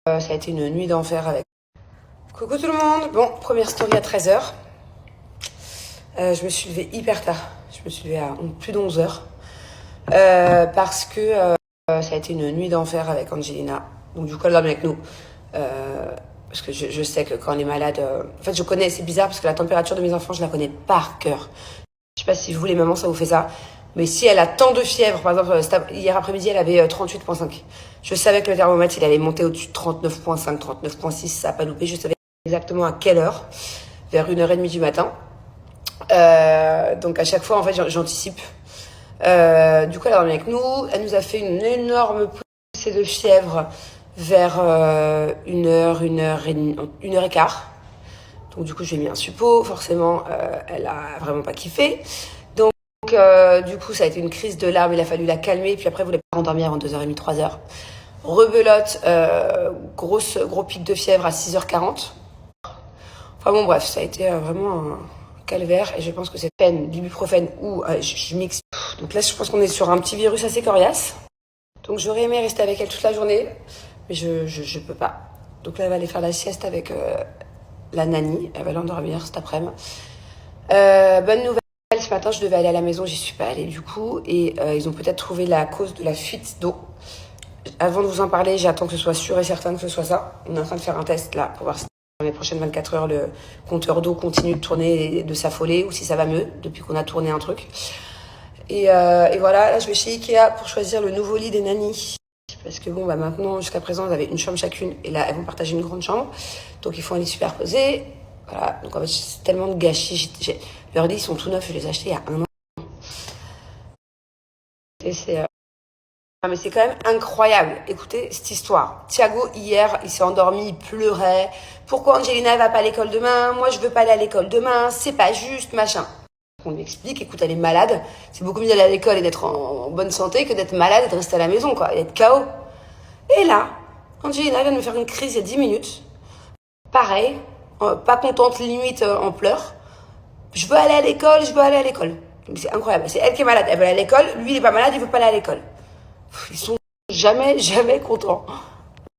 Ça a été une nuit d'enfer avec... Coucou tout le monde. Bon, première story à 13h. Je me suis levée hyper tard. Je me suis levée à plus de 11h. Parce que ça a été une nuit d'enfer avec Angelina. Donc du coup, elle dormait avec nous. Parce que je sais que quand elle est malade... En fait, je connais, c'est bizarre parce que la température de mes enfants, je la connais par cœur. Je sais pas si vous, les mamans, ça vous fait ça. Mais si elle a tant de fièvre, par exemple, hier après-midi, elle avait 38,5. Je savais que le thermomètre, il allait monter au-dessus de 39,5, 39,6. Ça n'a pas loupé. Je savais exactement à quelle heure. Vers 1h30 du matin. Donc à chaque fois, en fait, j'anticipe. Du coup, elle a dormi avec nous. Elle nous a fait une énorme poussée de fièvre vers 1h15. Donc du coup, je lui ai mis un suppôt. Forcément, elle a vraiment pas kiffé. Donc du coup, ça a été une crise de larmes. Il a fallu la calmer. Puis après, elle voulait pas endormir avant 2h30, 3h. Rebelote, gros pic de fièvre à 6h40. Enfin bon, bref, ça a été vraiment un calvaire. Et je pense que c'est peine d'ibuprofène ou je mixe. Donc là, je pense qu'on est sur un petit virus assez coriace. Donc j'aurais aimé rester avec elle toute la journée. Mais je peux pas. Donc là, elle va aller faire la sieste avec la nanny. Elle va l'endormir cet après-midi. Bonne nouvelle. Ce matin, je devais aller à la maison. J'y suis pas allée du coup. Et ils ont peut-être trouvé la cause de la fuite d'eau. Avant de vous en parler, j'attends que ce soit sûr et certain que ce soit ça. On est en train de faire un test là pour voir si dans les prochaines 24 heures le compteur d'eau continue de tourner et de s'affoler ou si ça va mieux depuis qu'on a tourné un truc. Et voilà, là je vais chez Ikea pour choisir le nouveau lit des nannies. Parce que bon, bah maintenant, jusqu'à présent, elles avaient une chambre chacune et là elles vont partager une grande chambre. Donc il faut un lit superposé. Voilà, donc en fait c'est tellement de gâchis. Leurs lits sont tout neufs, je les ai achetés il y a 1 an. Et c'est... Ah mais c'est quand même incroyable. Écoutez cette histoire. Thiago, hier, il s'est endormi, il pleurait. Pourquoi Angelina ne va pas à l'école demain? Moi, je veux pas aller à l'école demain. C'est pas juste, machin. On lui explique, écoute, elle est malade. C'est beaucoup mieux d'aller à l'école et d'être en bonne santé que d'être malade et de rester à la maison, quoi. Et d'être KO. Et là, Angelina vient de me faire une crise il y a 10 minutes. Pareil. Pas contente, limite en pleurs. Je veux aller à l'école, je veux aller à l'école. Donc c'est incroyable. C'est elle qui est malade. Elle veut aller à l'école. Lui, il est pas malade, il veut pas aller à l'école. Ils sont jamais contents.